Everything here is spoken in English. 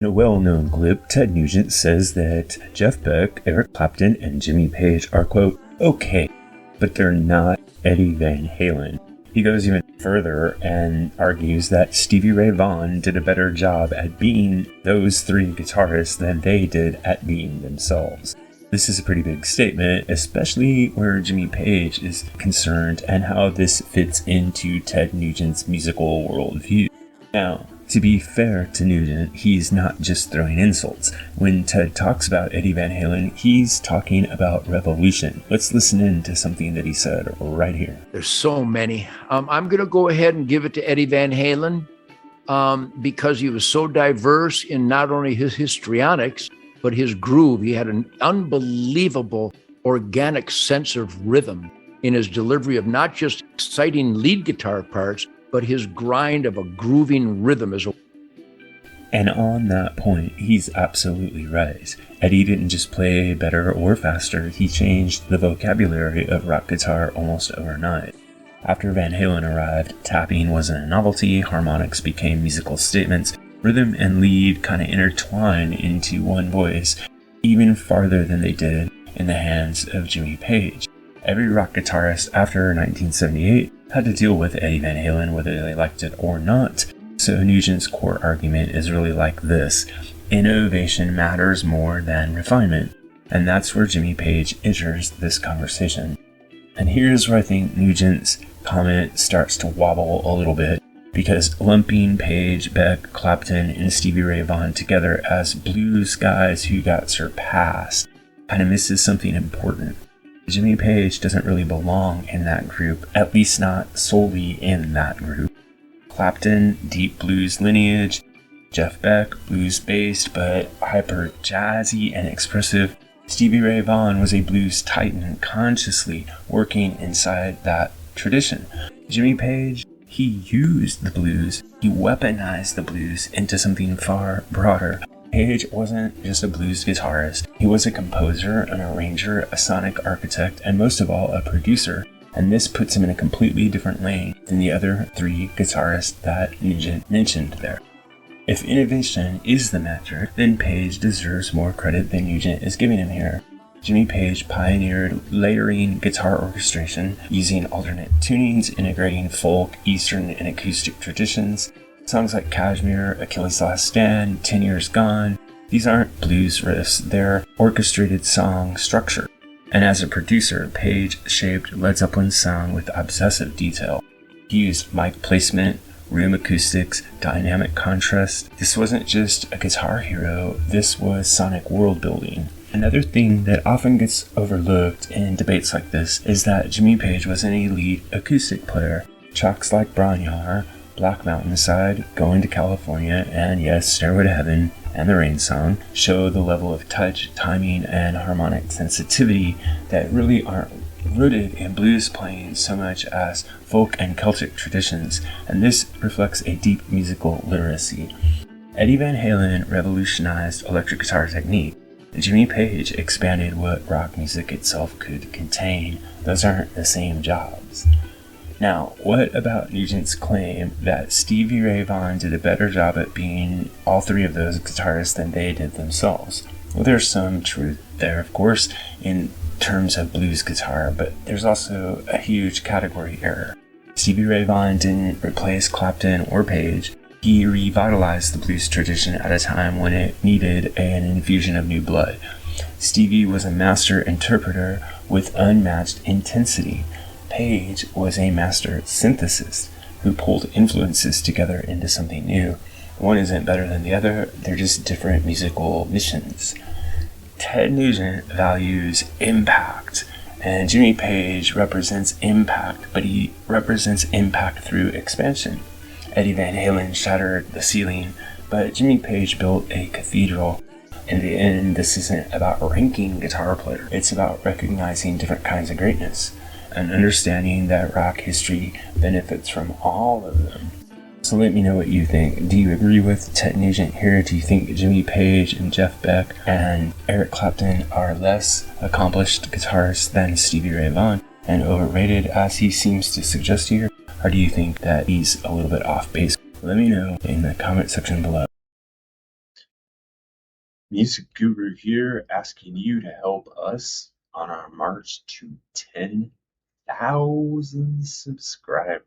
In a well-known clip, Ted Nugent says that Jeff Beck, Eric Clapton, and Jimmy Page are, quote, okay, but they're not Eddie Van Halen. He goes even further and argues that Stevie Ray Vaughan did a better job at being those three guitarists than they did at being themselves. This is a pretty big statement, especially where Jimmy Page is concerned and how this fits into Ted Nugent's musical worldview. Now, to be fair to Nugent, he's not just throwing insults. When Ted talks about Eddie Van Halen, he's talking about revolution. Let's listen in to something that he said right here. There's so many. I'm going to go ahead and give it to Eddie Van Halen because he was so diverse in not only his histrionics, but his groove. He had an unbelievable organic sense of rhythm in his delivery of not just exciting lead guitar parts, but his grind of a grooving rhythm as well. And on that point, he's absolutely right. Eddie didn't just play better or faster, he changed the vocabulary of rock guitar almost overnight. After Van Halen arrived, tapping wasn't a novelty, harmonics became musical statements, rhythm and lead kind of intertwined into one voice, even farther than they did in the hands of Jimmy Page. Every rock guitarist after 1978 had to deal with Eddie Van Halen whether they liked it or not. So Nugent's core argument is really like this: innovation matters more than refinement. And that's where Jimmy Page enters this conversation. And here's where I think Nugent's comment starts to wobble a little bit, because lumping Page, Beck, Clapton, and Stevie Ray Vaughan together as blues guys who got surpassed kind of misses something important. Jimmy Page doesn't really belong in that group, at least not solely in that group. Clapton, deep blues lineage. Jeff Beck, blues-based but hyper jazzy and expressive. Stevie Ray Vaughan was a blues titan consciously working inside that tradition. Jimmy Page, he used the blues, he weaponized the blues into something far broader. Page wasn't just a blues guitarist, he was a composer, an arranger, a sonic architect, and most of all, a producer. And this puts him in a completely different lane than the other three guitarists that Nugent mentioned there. If innovation is the metric, then Page deserves more credit than Nugent is giving him here. Jimmy Page pioneered layering guitar orchestration, using alternate tunings, integrating folk, Eastern, and acoustic traditions. Songs like Kashmir, Achilles' Last Stand, 10 Years Gone, these aren't blues riffs, they're orchestrated song structure. And as a producer, Page shaped Led Zeppelin's sound with obsessive detail. He used mic placement, room acoustics, dynamic contrast. This wasn't just a guitar hero, this was sonic world building. Another thing that often gets overlooked in debates like this is that Jimmy Page was an elite acoustic player. Tracks like Bron-Y-Aur, Black Mountainside, Going to California, and yes, Stairway to Heaven, and the Rain Song show the level of touch, timing, and harmonic sensitivity that really aren't rooted in blues playing so much as folk and Celtic traditions, and this reflects a deep musical literacy. Eddie Van Halen revolutionized electric guitar technique. Jimmy Page expanded what rock music itself could contain. Those aren't the same jobs. Now, what about Nugent's claim that Stevie Ray Vaughan did a better job at being all three of those guitarists than they did themselves? Well, there's some truth there, of course, in terms of blues guitar, but there's also a huge category error. Stevie Ray Vaughan didn't replace Clapton or Page. He revitalized the blues tradition at a time when it needed an infusion of new blood. Stevie was a master interpreter with unmatched intensity. Page was a master synthesist who pulled influences together into something new. One isn't better than the other, they're just different musical missions. Ted Nugent values impact, and Jimmy Page represents impact, but he represents impact through expansion. Eddie Van Halen shattered the ceiling, but Jimmy Page built a cathedral. In the end, this isn't about ranking guitar players, it's about recognizing different kinds of greatness, and understanding that rock history benefits from all of them. So let me know what you think. Do you agree with Ted Nugent here? Do you think Jimmy Page and Jeff Beck and Eric Clapton are less accomplished guitarists than Stevie Ray Vaughan and overrated as he seems to suggest here? Or do you think that he's a little bit off base? Let me know in the comment section below. Music Guru here, asking you to help us on our march to 10,000 subscribers.